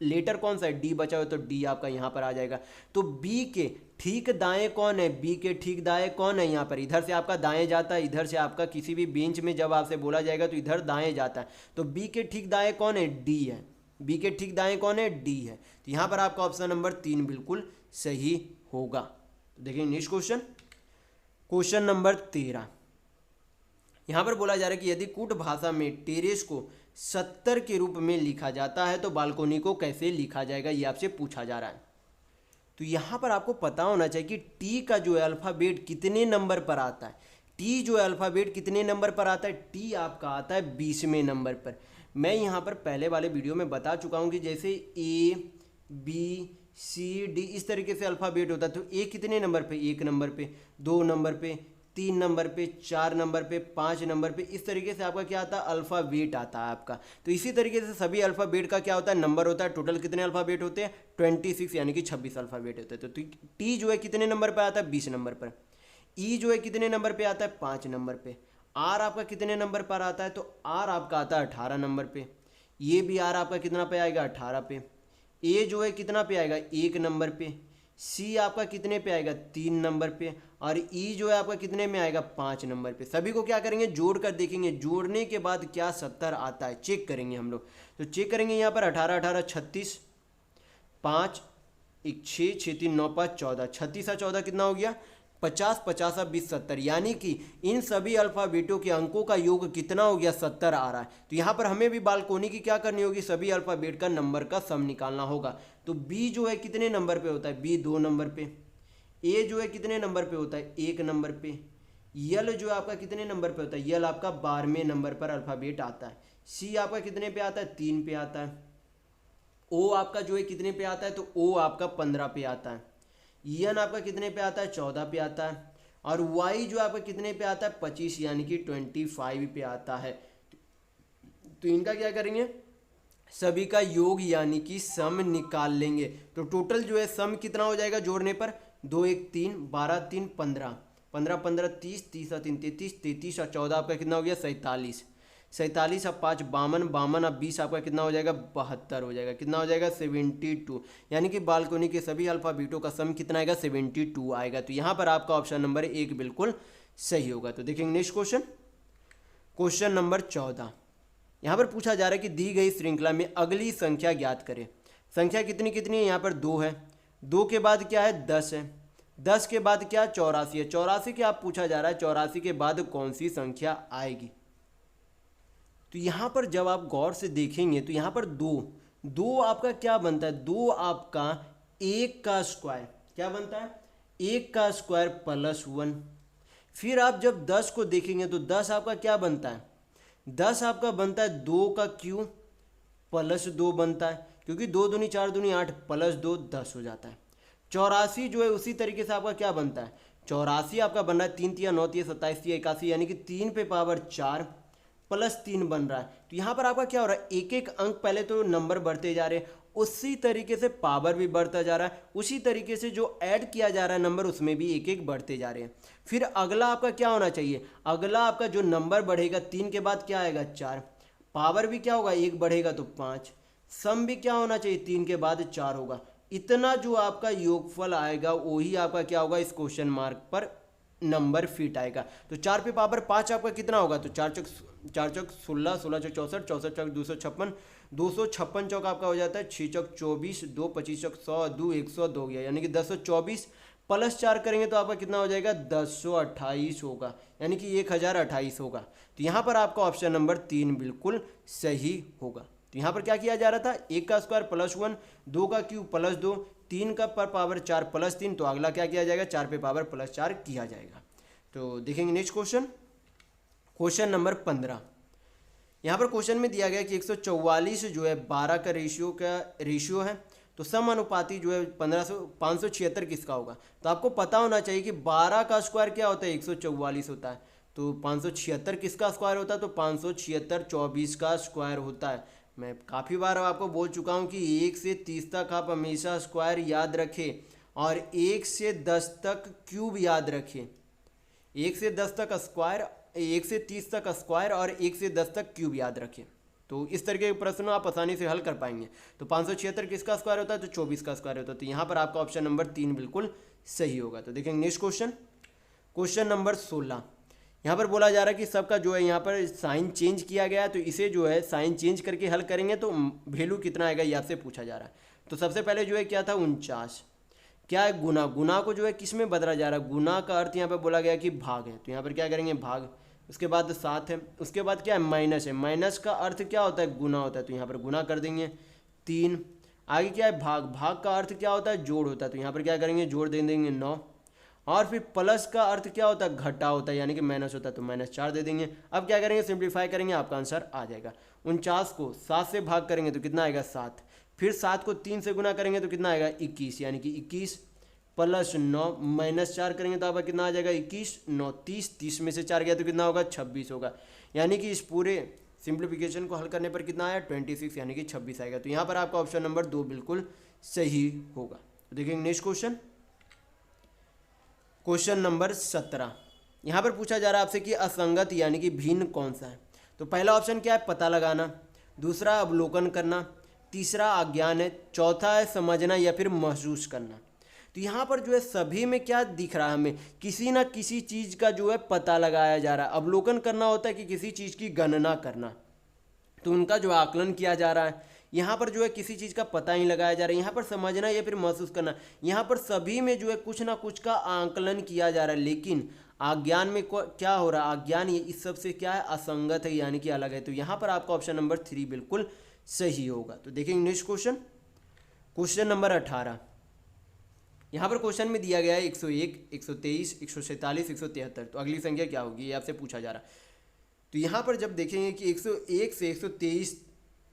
लेटर कौन सा है, डी बचा हुआ, तो डी आपका यहाँ पर आ जाएगा। तो बी के ठीक दाएं कौन है, बी के ठीक दाएं कौन है, यहाँ पर इधर से आपका दाएं जाता है, इधर से आपका किसी भी बेंच में जब आपसे बोला जाएगा तो इधर दाएं जाता है, तो बी के ठीक दाएं कौन है, डी है, बी के ठीक दाएं कौन है, डी है। तो यहाँ पर आपका ऑप्शन नंबर 3 बिल्कुल सही होगा। तो देखिए नेक्स्ट क्वेश्चन, क्वेश्चन नंबर 13। यहाँ पर बोला जा रहा है कि यदि कूट भाषा में टेरेस को 70 के रूप में लिखा जाता है तो बालकोनी को कैसे लिखा जाएगा, ये आपसे पूछा जा रहा है। तो यहाँ पर आपको पता होना चाहिए कि टी का जो है अल्फ़ाबेट कितने नंबर पर आता है, टी जो है अल्फ़ाबेट कितने नंबर पर आता है, टी आपका आता है 20वें नंबर पर। मैं यहाँ पर पहले वाले वीडियो में बता चुका हूँ कि जैसे ए बी सी डी इस तरीके से अल्फ़ाबेट होता है, तो ए कितने नंबर पे, 1 नंबर पे, 2 नंबर पे, 3 नंबर पे, 4 नंबर पे, 5 नंबर पे, इस तरीके से आपका क्या आता है, अल्फ़ाबेट आता है आपका। तो इसी तरीके से सभी अल्फ़ाबेट का क्या होता है, नंबर होता है। टोटल कितने अल्फ़ाबेट होते हैं, 26 यानी कि 26 अल्फ़ाबेट होते हैं। तो टी जो है कितने नंबर पे आता है, 20 नंबर पर। ई जो है कितने नंबर पे आता है, 5 नंबर पे। आर आपका कितने नंबर पर आता है, तो आर आपका आता है 18 नंबर पे। ये भी आर आपका कितना पे आएगा, 18 पे। ए जो है कितना पे आएगा, 1 नंबर पे। सी आपका कितने पे आएगा, 3 नंबर पे। और ई जो है आपका कितने में आएगा, 5 नंबर पे। सभी को क्या करेंगे, जोड़ कर देखेंगे, जोड़ने के बाद क्या 70 आता है, चेक करेंगे हम लोग। तो चेक करेंगे यहाँ पर 18 18 36, 5 1 6 6 3 9 5 14, 36 और 14 कितना हो गया, 50, 50 और 20 70, यानी कि इन सभी अल्फ़ाबेटों के अंकों का योग कितना हो गया, 70 आ रहा है। तो यहाँ पर हमें भी बालकोनी की क्या करनी होगी, सभी अल्फ़ाबेट का नंबर का सम निकालना होगा। तो बी जो है कितने नंबर पे होता है, बी 2 नंबर पे। ए जो है कितने नंबर पे होता है, 1 नंबर पे। यल जो है आपका कितने नंबर पे होता है, यल आपका 12वें नंबर पर अल्फ़ाबेट आता है। सी आपका कितने पे आता है, 3 पे आता है। ओ आपका जो है कितने पे आता है, तो ओ आपका 15 पे आता है। एन आपका कितने पे आता है, 14 पे आता है। और वाई जो आपका कितने पे आता है, 25 यानी कि 25 पे आता है। तो इनका क्या करेंगे, सभी का योग यानी कि सम निकाल लेंगे। तो टोटल जो है सम कितना हो जाएगा जोड़ने पर, 2 1 3 12 3 15, 15 15 30, 30 और 3 33, 33 और 14 आपका कितना हो गया, 47, 47 और 5 52, 52 और 20 आपका कितना हो जाएगा, 72 हो जाएगा। कितना हो जाएगा, 72। यानी कि बालकोनी के सभी अल्फ़ाबेटों का सम कितना आएगा, 72 आएगा। तो यहाँ पर आपका ऑप्शन नंबर 1 बिल्कुल सही होगा। तो देखेंगे नेक्स्ट क्वेश्चन, क्वेश्चन नंबर 14। यहाँ पर पूछा जा रहा है कि दी गई श्रृंखला में अगली संख्या ज्ञात करें। संख्या कितनी कितनी है, यहाँ पर 2 है। 2 के बाद क्या है, 10 है। 10 के बाद क्या, 84 है। 84 के आप पूछा जा रहा है 84 के बाद कौन सी संख्या आएगी। तो यहाँ पर जब आप गौर से देखेंगे तो यहाँ पर 2 2 आपका क्या बनता है, 2 आपका 1 का स्क्वायर क्या बनता है, 1 का स्क्वायर प्लस 1। फिर आप जब 10 को देखेंगे तो 10 आपका क्या बनता है, 10 आपका बनता है 2 का क्यूब प्लस 2 बनता है, क्योंकि 2 दूनी 4 दूनी 8 प्लस 2 10 हो जाता है। 84 जो है उसी तरीके से आपका क्या बनता है, 84 आपका बन रहा है 3 तिया 9 तिया 27 तिया 81, यानी कि 3 पे पावर 4 प्लस 3 बन रहा है। तो यहाँ पर आपका क्या हो रहा है, एक एक अंक पहले तो नंबर बढ़ते जा रहे हैं, उसी तरीके से पावर भी बढ़ता जा रहा है, उसी तरीके से जो ऐड किया जा रहा है नंबर उसमें भी एक एक बढ़ते जा रहे हैं। फिर अगला आपका क्या होना चाहिए, अगला आपका जो नंबर बढ़ेगा 3 के बाद क्या आएगा 4, पावर भी क्या होगा 1 बढ़ेगा तो 5, सम भी क्या होना चाहिए 3 के बाद 4 होगा। इतना जो आपका योगफल आएगा वही आपका क्या होगा, इस क्वेश्चन मार्क पर नंबर फिट आएगा। तो 4 पे पावर 5 आपका कितना होगा, तो 4 चौक 16, 16 चौक 64, 64 चौक 256, 256 चौक आपका हो जाता है 6 चौक 24, 2 25 चौक 100, 2 102 हो गया, यानी कि 1024 प्लस 4 करेंगे तो आपका कितना हो जाएगा 1028 होगा, यानी कि 1028 होगा। तो यहाँ पर आपका ऑप्शन नंबर 3 बिल्कुल सही होगा। तो यहाँ पर क्या किया जा रहा था, 1 का स्क्वायर प्लस 1, 2 का क्यूब प्लस 2, 3 का पर पावर 4 प्लस 3, तो अगला क्या किया जाएगा 4 पे पावर प्लस 4 किया जाएगा। तो देखेंगे नेक्स्ट क्वेश्चन, क्वेश्चन नंबर 15। यहाँ पर क्वेश्चन में दिया गया कि 144 जो है 12 का रेशियो है, तो समानुपाती जो है 576 किसका होगा। तो आपको पता होना चाहिए कि 12 का स्क्वायर क्या होता है 144 होता है, तो 576 किसका स्क्वायर होता है, तो 576 24 का स्क्वायर होता है। मैं काफ़ी बार आपको बोल चुका हूँ कि 1 से 30 तक आप हमेशा स्क्वायर याद रखें और 1 से 10 तक क्यूब याद रखें। 1 से 10 तक स्क्वायर, 1 से 30 तक स्क्वायर और 1 से 10 तक क्यूब याद रखें, तो इस तरीके के प्रश्न आप आसानी से हल कर पाएंगे। तो 576 किसका स्क्वायर होता है, तो 24 का स्क्वायर होता है। तो यहाँ पर आपका ऑप्शन नंबर 3 बिल्कुल सही होगा। तो देखेंगे नेक्स्ट क्वेश्चन, क्वेश्चन नंबर 16। यहाँ पर बोला जा रहा है कि सबका जो है यहाँ पर साइन चेंज किया गया है, तो इसे जो है साइन चेंज करके हल करेंगे तो वैल्यू कितना आएगा ये आपसे पूछा जा रहा है। तो सबसे पहले जो है क्या था 49, क्या है गुना, गुना को जो है किस में बदला जा रहा है, गुना का अर्थ यहाँ पर बोला गया कि भाग है, तो यहाँ पर क्या करेंगे भाग। उसके बाद 7 है, उसके बाद क्या है माइनस है, माइनस का अर्थ क्या होता है गुना होता है, तो यहाँ पर गुना कर देंगे 3। आगे क्या है भाग, भाग का अर्थ क्या होता है जोड़ होता है, तो यहाँ पर क्या करेंगे जोड़ दे देंगे 9। और फिर प्लस का अर्थ क्या होता है घटा होता है, यानी कि माइनस होता है, तो -4 दे देंगे। अब क्या करेंगे सिंप्लीफाई करेंगे, आपका आंसर आ जाएगा। 49 को 7 से भाग करेंगे तो कितना आएगा 7, फिर 7 को 3 से गुना करेंगे तो कितना आएगा 21, यानी कि 21। +9 -4 करेंगे तो आपका कितना आ जाएगा 21, 9 30, 30 में से 4 गया तो कितना होगा 26 होगा। यानी कि इस पूरे सिंप्लीफिकेशन को हल करने पर कितना आया 26 यानी कि 26 आएगा। तो यहाँ पर आपका ऑप्शन नंबर 2 बिल्कुल सही होगा। तो देखेंगे नेक्स्ट क्वेश्चन, क्वेश्चन नंबर 17। यहाँ पर पूछा जा रहा है आपसे कि असंगत यानी कि भिन्न कौन सा है। तो पहला ऑप्शन क्या है पता लगाना, दूसरा अवलोकन करना, तीसरा अज्ञान है, चौथा है समझना या फिर महसूस करना। तो यहाँ पर जो है सभी में क्या दिख रहा है हमें, किसी ना किसी चीज़ का जो है पता लगाया जा रहा है। अवलोकन करना होता है कि किसी चीज़ की गणना करना, तो उनका जो आकलन किया जा रहा है। यहाँ पर जो है किसी चीज़ का पता ही लगाया जा रहा है। यहाँ पर समझना या फिर महसूस करना, यहाँ पर सभी में जो है कुछ ना कुछ का आकलन किया जा रहा है। लेकिन अज्ञान में क्या हो रहा है, अज्ञान ये इस सब से क्या है असंगत है यानी कि अलग है। तो यहाँ पर आपका ऑप्शन नंबर 3 बिल्कुल सही होगा। तो देखेंगे नेक्स्ट क्वेश्चन, क्वेश्चन नंबर 18। यहाँ पर क्वेश्चन में दिया गया है 101, 123, 147, 173। तो अगली संख्या क्या होगी ये आपसे पूछा जा रहा है। तो यहाँ पर जब देखेंगे कि 101 से 123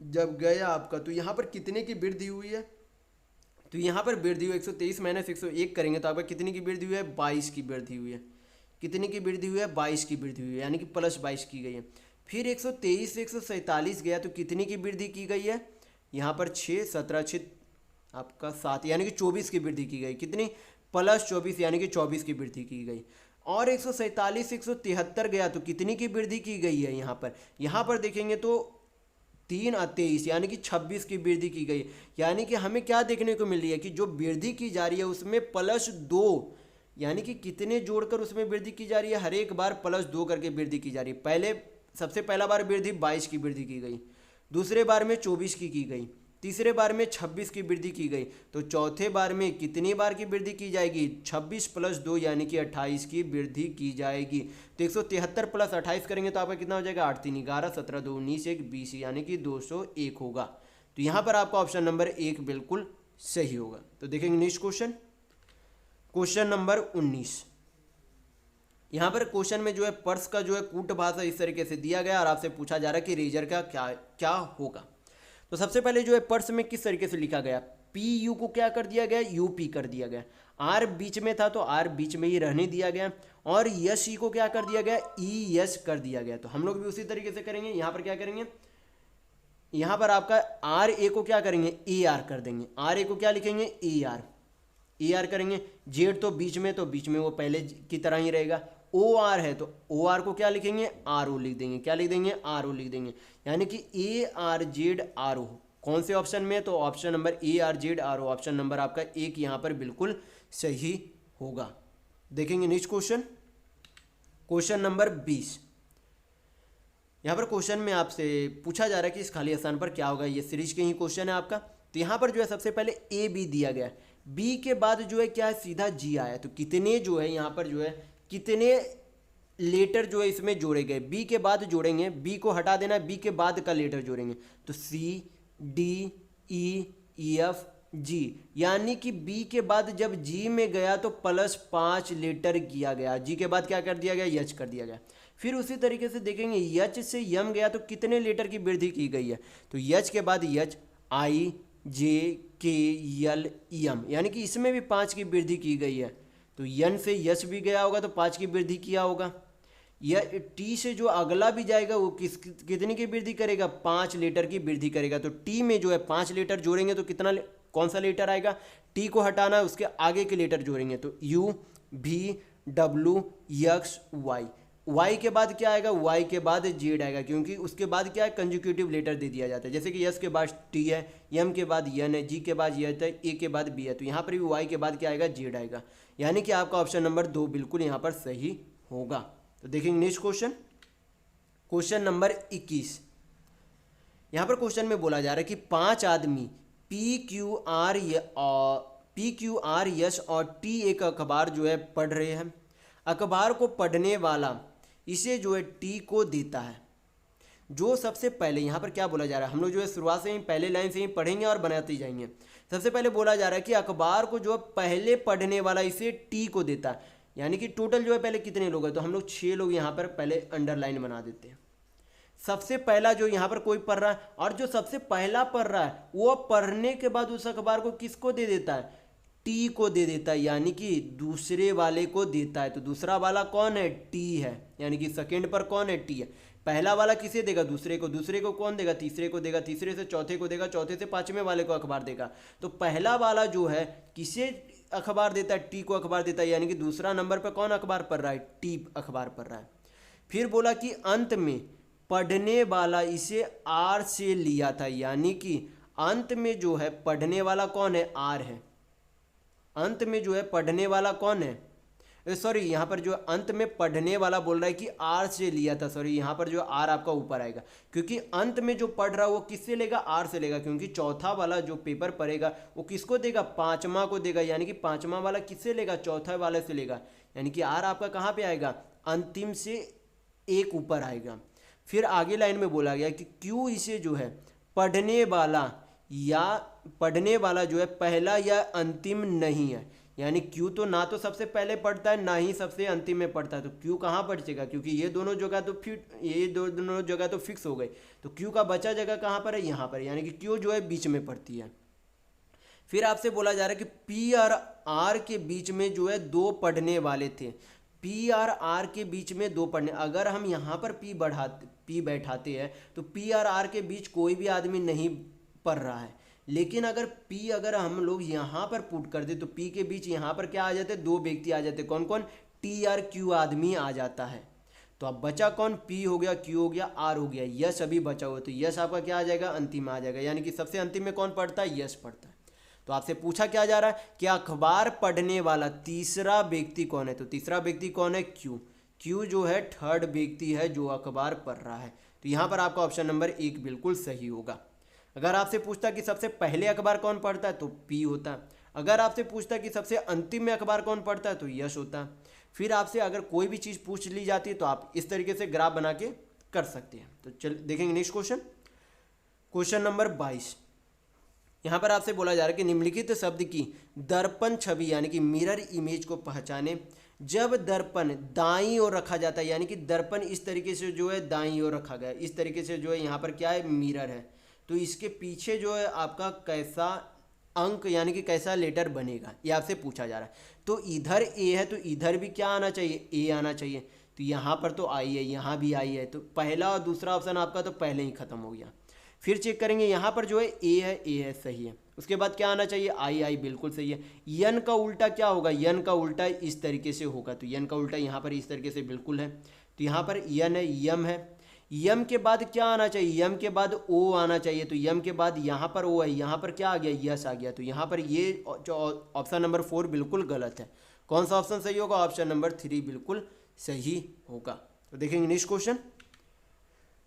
जब गया आपका, तो यहाँ पर कितने की वृद्धि हुई है, तो यहाँ पर वृद्धि हुई 123 माइनस 101 करेंगे तो आपका कितने की वृद्धि हुई है 22 की वृद्धि हुई है। कितने की वृद्धि हुई है 22 की वृद्धि हुई है, यानी कि +22 की गई है। फिर 123 से 147 गया तो कितनी की वृद्धि की गई है, यहाँ पर 6, 17, 6 आपका 7 यानी कि 24 की वृद्धि की गई। कितनी +24 यानी कि 24 की वृद्धि की गई। और 147 से 173 गया तो कितनी की वृद्धि की गई है, यहाँ पर देखेंगे तो 3 और 23 यानी कि 26 की वृद्धि की गई। यानी कि हमें क्या देखने को मिल रही है कि जो वृद्धि की जा रही है उसमें +2 यानी कि कितने जोड़कर उसमें वृद्धि की जा रही है, हर एक बार +2 करके वृद्धि की जा रही है। सबसे पहला बार वृद्धि 22 की वृद्धि की गई, दूसरे बार में 24 की गई, तीसरे बार में 26 की वृद्धि की गई। तो चौथे बार में कितनी बार की वृद्धि की जाएगी 26 + 2 यानी कि 28 की वृद्धि की जाएगी। तो 173 + 28 करेंगे तो आपका कितना हो जाएगा 8 3 11 17 2 19 1 20 यानी कि 201 होगा। तो यहाँ पर आपका ऑप्शन नंबर 1 बिल्कुल सही होगा। तो देखेंगे नेक्स्ट क्वेश्चन, क्वेश्चन नंबर 19। यहाँ पर क्वेश्चन में जो है पर्स का जो है कूट भाषा इस तरीके से दिया गया और आपसे पूछा जा रहा है कि रेजर का क्या होगा। तो सबसे पहले जो है पर्स में किस तरीके से लिखा गया, PU को क्या कर दिया गया UP कर दिया गया, R बीच में था तो R बीच में ही रहने दिया गया, और YE को क्या कर दिया गया ES कर दिया गया। तो हम लोग भी उसी तरीके से करेंगे। यहाँ पर क्या करेंगे, यहाँ पर आपका RA को क्या करेंगे AR कर देंगे, RA को क्या लिखेंगे AR करेंगे। Z तो बीच में वो पहले की तरह ही रहेगा। OR है तो OR को क्या लिखेंगे RO लिख देंगे, क्या लिख देंगे RO लिख देंगे। यानी कि ARZRO कौन से ऑप्शन में है, तो option number ARZRO option number आपका 1 यहाँ पर बिल्कुल सही होगा। देखेंगे नेक्स्ट क्वेश्चन, क्वेश्चन नंबर 20। यहाँ पर क्वेश्चन में आपसे पूछा जा रहा है कि इस खाली स्थान पर क्या होगा, ये सीरीज के ही क्वेश्चन है आपका। तो यहाँ पर जो है सबसे पहले AB दिया गया है, B के बाद जो है क्या है सीधा G आया। तो कितने जो है यहाँ पर जो है कितने लेटर जो है इसमें जोड़े गए, B के बाद जोड़ेंगे, B को हटा देना है, B के बाद का लेटर जोड़ेंगे। तो C D E F G यानी कि B के बाद जब G में गया तो +5 लेटर किया गया, G के बाद क्या कर दिया गया H कर दिया गया। फिर उसी तरीके से देखेंगे H से M गया तो कितने लेटर की वृद्धि की गई है, तो H के बाद H I J K L M यानी कि इसमें भी 5 की वृद्धि की गई है। तो N से यश भी गया होगा तो 5 की वृद्धि किया होगा। या T से जो अगला भी जाएगा वो कितनी की वृद्धि करेगा 5 लेटर की वृद्धि करेगा। तो T में जो है 5 लेटर जोड़ेंगे तो कितना कौन सा लेटर आएगा, T को हटाना है उसके आगे के लेटर जोड़ेंगे तो U V W X Y। Y के बाद क्या आएगा, Y के बाद Z आएगा, क्योंकि उसके बाद क्या है कंजुकेटिव लेटर दे दिया जाता है। जैसे कि S के बाद T है, M के बाद N है, G के बाद Y है, A के बाद B है। तो यहाँ पर भी Y के बाद क्या आएगा Z आएगा। यानी कि आपका ऑप्शन नंबर 2 बिल्कुल यहाँ पर सही होगा। तो देखेंगे नेक्स्ट क्वेश्चन, क्वेश्चन नंबर 21। यहाँ पर क्वेश्चन में बोला जा रहा है कि 5 आदमी PQR यश और T एक अखबार जो है पढ़ रहे हैं। अखबार को पढ़ने वाला इसे जो है T को देता है। जो सबसे पहले, यहाँ पर क्या बोला जा रहा है, हम लोग जो है शुरुआत से ही पहले लाइन से ही पढ़ेंगे और बनाते जाएंगे। सबसे पहले बोला जा रहा है कि अखबार को जो पहले पढ़ने वाला इसे T को देता है। यानी कि टोटल जो है पहले कितने लोग हैं, तो हम लोग 6 लोग यहाँ पर पहले अंडरलाइन बना देते हैं। सबसे पहला जो यहाँ पर कोई पढ़ रहा है, और जो सबसे पहला पढ़ रहा है वो पढ़ने के बाद उस अखबार को किसको दे देता है, टी को दे देता है, यानी कि दूसरे वाले को देता है। तो दूसरा वाला कौन है? टी है, यानी कि सेकंड पर कौन है? टी है। पहला वाला किसे देगा? दूसरे को। दूसरे को कौन देगा? तीसरे को देगा। तीसरे से चौथे को देगा। चौथे से पांचवें वाले को अखबार देगा। तो पहला वाला जो है किसे अखबार देता है? टी को अखबार देता है, यानी कि दूसरा नंबर पर कौन अखबार पढ़ रहा है? टी अखबार पढ़ रहा है। फिर बोला कि अंत में पढ़ने वाला इसे आर से लिया था, यानी कि अंत में जो है पढ़ने वाला कौन है? आर है। अंत में जो है पढ़ने वाला कौन है? सॉरी, यहाँ पर जो अंत में पढ़ने वाला बोल रहा है कि आर से लिया था। सॉरी, यहाँ पर जो आर आपका ऊपर आएगा, क्योंकि अंत में जो पढ़ रहा है वो किससे लेगा? आर से लेगा, क्योंकि चौथा वाला जो पेपर पढ़ेगा वो किसको देगा? पांचवा को देगा, यानी कि पांचवा वाला किससे लेगा? चौथा वाले से लेगा, यानी कि आर आपका कहाँ पे आएगा? अंतिम से एक ऊपर आएगा। फिर आगे लाइन में बोला गया कि क्यों इसे जो है पढ़ने वाला जो है पहला या अंतिम नहीं है, यानी क्यू तो ना तो सबसे पहले पढ़ता है ना ही सबसे अंतिम में पढ़ता है। तो क्यू कहाँ पढ़ेगा? क्योंकि ये दोनों जगह तो फिक्स हो गई। तो क्यू का बचा जगह कहाँ पर है? यहाँ पर, यानी कि क्यू जो है बीच में पढ़ती है। फिर आपसे बोला जा रहा है कि पी और आर के बीच में जो है दो पढ़ने वाले थे। पी और आर के बीच में दो पढ़ने, अगर हम यहाँ पर पी बैठाते हैं तो पी और आर के बीच कोई भी आदमी नहीं पढ़ रहा है। लेकिन अगर हम लोग यहाँ पर पुट कर दे तो पी के बीच यहाँ पर क्या आ जाते? दो व्यक्ति आ जाते। कौन कौन? टी और क्यू आदमी आ जाता है। तो अब बचा कौन? पी हो गया, क्यू हो गया, आर हो गया, यस अभी बचा हुआ। तो यस आपका क्या आ जाएगा? अंतिम आ जाएगा, यानी कि सबसे अंतिम में कौन पढ़ता है? यस पढ़ता है। तो आपसे पूछा क्या जा रहा है कि अखबार पढ़ने वाला तीसरा व्यक्ति कौन है? तो तीसरा व्यक्ति कौन है? क्यू। क्यू जो है थर्ड व्यक्ति है जो अखबार पढ़ रहा है। तो यहाँ पर आपका ऑप्शन नंबर 1 बिल्कुल सही होगा। अगर आपसे पूछता कि सबसे पहले अखबार कौन पढ़ता है तो पी होता। अगर आपसे पूछता कि सबसे अंतिम में अखबार कौन पढ़ता है तो यश होता। फिर आपसे अगर कोई भी चीज़ पूछ ली जाती है तो आप इस तरीके से ग्राफ बना के कर सकते हैं। तो चल देखेंगे नेक्स्ट क्वेश्चन, क्वेश्चन नंबर 22। यहाँ पर आपसे बोला जा रहा है कि निम्नलिखित शब्द की दर्पण छवि यानी कि मिरर इमेज को पहचाने। जब दर्पण दाईं ओर रखा जाता है, यानी कि दर्पण इस तरीके से जो है दाईं ओर रखा गया, इस तरीके से जो है यहाँ पर क्या है? मिरर है। तो इसके पीछे जो है आपका कैसा अंक यानी कि कैसा लेटर बनेगा, ये आपसे पूछा जा रहा है। तो इधर ए है तो इधर भी क्या आना चाहिए? ए आना चाहिए। तो यहाँ पर तो आई है, यहाँ भी आई है, तो पहला और दूसरा ऑप्शन आपका तो पहले ही खत्म हो गया। फिर चेक करेंगे, यहाँ पर जो है ए है सही है। उसके बाद क्या आना चाहिए? आई बिल्कुल सही है। यन का उल्टा क्या होगा? यन का उल्टा इस तरीके से होगा, तो यन का उल्टा यहाँ पर इस तरीके से बिल्कुल है। तो यहाँ पर यन है, यम है। यम के बाद क्या आना चाहिए? यम के बाद ओ आना चाहिए। तो यम के बाद यहाँ पर ओ है, यहाँ पर क्या आ गया? यस आ गया। तो यहाँ पर ये ऑप्शन नंबर 4 बिल्कुल गलत है। कौन सा ऑप्शन सही होगा? ऑप्शन नंबर 3 बिल्कुल सही होगा। तो देखेंगे नेक्स्ट क्वेश्चन,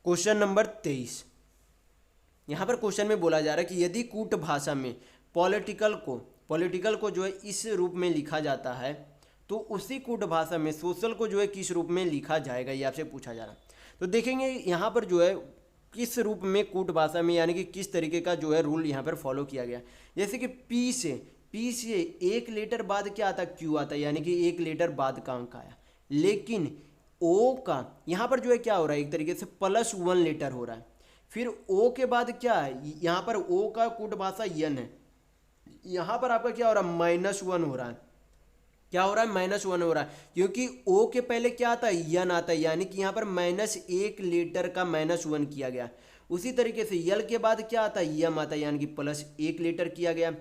क्वेश्चन नंबर 23। यहाँ पर क्वेश्चन में बोला जा रहा है कि यदि कूट भाषा में पॉलिटिकल को जो है इस रूप में लिखा जाता है तो उसी कूट भाषा में सोशल को जो है किस रूप में लिखा जाएगा, ये आपसे पूछा जा रहा है। तो देखेंगे यहाँ पर जो है किस रूप में कूट भाषा में यानी कि किस तरीके का जो है रूल यहाँ पर फॉलो किया गया। जैसे कि पी से एक लेटर बाद क्या आता? क्यू आता, यानी कि एक लेटर बाद का अंक आया। लेकिन ओ का यहाँ पर जो है क्या हो रहा है? एक तरीके से +1 लेटर हो रहा है। फिर ओ के बाद क्या है? यहाँ पर ओ का कूट भाषा यन है, यहाँ पर आपका क्या हो रहा है? -1 हो रहा है। क्या हो रहा है? -1 हो रहा है, क्योंकि ओ के पहले क्या आता है? यन आता है, यानी कि यहाँ पर -1 लेटर का -1 किया गया। उसी तरीके से यल के बाद क्या आता है? यम आता है, यानी कि +1 लेटर किया गया।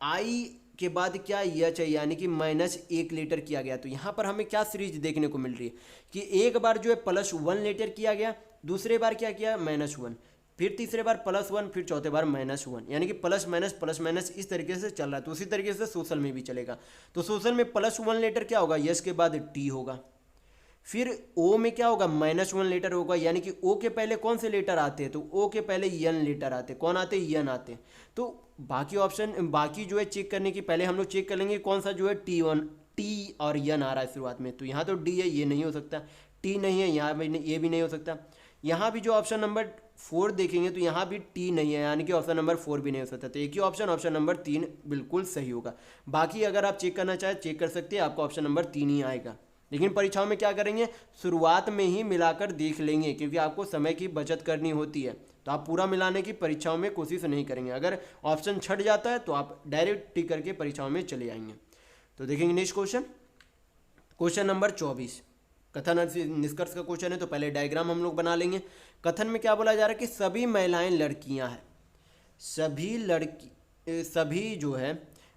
आई के बाद क्या? यच है, यानी कि -1 लेटर किया गया। तो यहाँ पर हमें क्या सीरीज देखने को मिल रही है कि एक बार जो है +1 लेटर किया गया, दूसरे बार क्या किया? -1, फिर तीसरे बार +1, फिर चौथे बार -1, यानी कि प्लस माइनस इस तरीके से चल रहा है। तो उसी तरीके से सोशल में भी चलेगा। तो सोशल में +1 लेटर क्या होगा? यस के बाद टी होगा। फिर ओ में क्या होगा? -1 लेटर होगा, यानी कि ओ के पहले कौन से लेटर आते हैं? तो ओ के पहले यन लेटर आते हैं। कौन आते हैं? यन आते हैं। तो बाकी जो है चेक करने की पहले हम लोग चेक कर लेंगे कौन सा जो है टी और यन आ रहा है शुरुआत में। तो यहाँ तो डी है, ये नहीं हो सकता। टी नहीं है, यहाँ भी ये भी नहीं हो सकता। यहाँ भी जो ऑप्शन नंबर 4 देखेंगे तो यहाँ भी टी नहीं है, यानी कि ऑप्शन नंबर 4 भी नहीं हो सकता। तो एक ही ऑप्शन नंबर 3 बिल्कुल सही होगा। बाकी अगर आप चेक करना चाहें चेक कर सकते हैं, आपका ऑप्शन नंबर 3 ही आएगा। लेकिन परीक्षाओं में क्या करेंगे? शुरुआत में ही मिलाकर देख लेंगे, क्योंकि आपको समय की बचत करनी होती है। तो तो आप पूरा मिलाने की परीक्षाओं में कोशिश नहीं करेंगे। अगर ऑप्शन छट जाता है तो आप डायरेक्ट टिक करके परीक्षाओं में चले आएंगे। तो देखेंगे नेक्स्ट क्वेश्चन, क्वेश्चन नंबर 24 कथन निष्कर्ष का क्वेश्चन है। तो पहले डायग्राम हम लोग बना लेंगे। कथन में क्या बोला जा रहा है कि सभी महिलाएं लड़कियां हैं, सभी जो है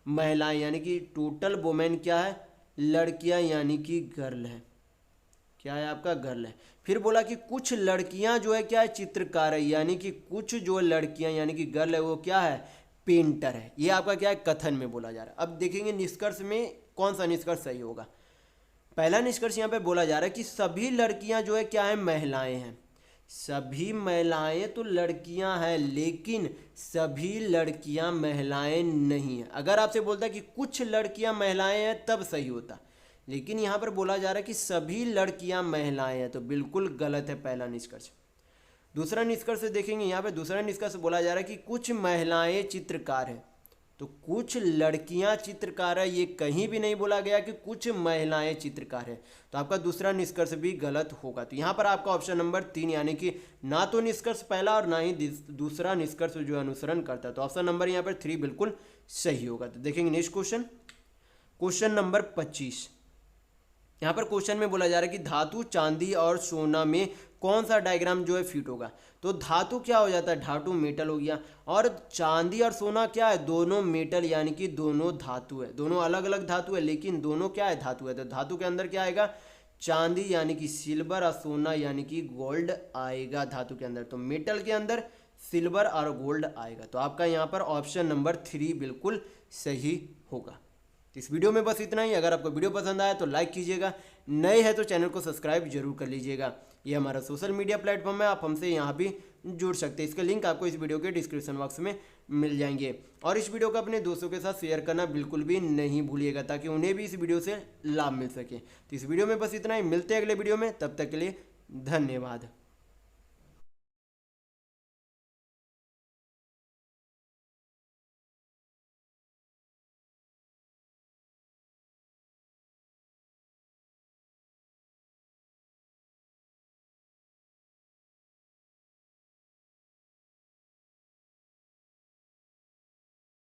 महिलाएं यानी कि टोटल वुमेन क्या है, लड़कियां यानी कि गर्ल है, क्या है आपका गर्ल है। फिर बोला कि कुछ लड़कियां जो है क्या है, चित्रकार है, यानी कि कुछ जो लड़कियां यानी कि गर्ल है वो क्या है, पेंटर है। ये आपका क्या है, कथन में बोला जा रहा है। अब देखेंगे निष्कर्ष में कौन सा निष्कर्ष सही होगा। पहला निष्कर्ष यहाँ पे बोला जा रहा है कि सभी लड़कियां जो है क्या है, महिलाएं हैं। सभी महिलाएं तो लड़कियां हैं, लेकिन सभी लड़कियां महिलाएं नहीं हैं। अगर आपसे बोलता है कि कुछ लड़कियां महिलाएं हैं तब सही होता, लेकिन यहाँ पर बोला जा रहा है कि सभी लड़कियां महिलाएं हैं, तो बिल्कुल गलत है पहला निष्कर्ष। दूसरा निष्कर्ष देखेंगे, यहाँ पे दूसरा निष्कर्ष बोला जा रहा है कि कुछ महिलाएं चित्रकार हैं, तो कुछ लड़कियां चित्रकार है, ये कहीं भी नहीं बोला गया कि कुछ महिलाएं चित्रकार है। तो आपका दूसरा निष्कर्ष भी गलत होगा। तो यहाँ पर आपका ऑप्शन नंबर 3 यानी कि ना तो निष्कर्ष पहला और ना ही दूसरा निष्कर्ष जो अनुसरण करता है। तो ऑप्शन नंबर यहाँ पर 3 बिल्कुल सही होगा। तो देखेंगे नेक्स्ट क्वेश्चन, क्वेश्चन नंबर 25। यहाँ पर क्वेश्चन में बोला जा रहा है कि धातु, चांदी और सोना में कौन सा डायग्राम जो है फिट होगा। तो धातु क्या हो जाता है, धातु मेटल हो गया, और चांदी और सोना क्या है, दोनों मेटल यानी कि दोनों धातु है। दोनों अलग अलग धातु है लेकिन दोनों क्या है, धातु है। तो धातु के अंदर क्या आएगा, चांदी यानी कि सिल्वर और सोना यानी कि गोल्ड आएगा धातु के अंदर। तो मेटल के अंदर सिल्वर और गोल्ड आएगा। तो आपका यहाँ पर ऑप्शन नंबर 3 बिल्कुल सही होगा। तो इस वीडियो में बस इतना ही। अगर आपको वीडियो पसंद आया तो लाइक कीजिएगा, नए हैं तो चैनल को सब्सक्राइब जरूर कर लीजिएगा। ये हमारा सोशल मीडिया प्लेटफॉर्म है, आप हमसे यहाँ भी जुड़ सकते हैं। इसका लिंक आपको इस वीडियो के डिस्क्रिप्शन बॉक्स में मिल जाएंगे। और इस वीडियो को अपने दोस्तों के साथ शेयर करना बिल्कुल भी नहीं भूलिएगा, ताकि उन्हें भी इस वीडियो से लाभ मिल सके। तो इस वीडियो में बस इतना ही, मिलते हैं अगले वीडियो में, तब तक के लिए धन्यवाद।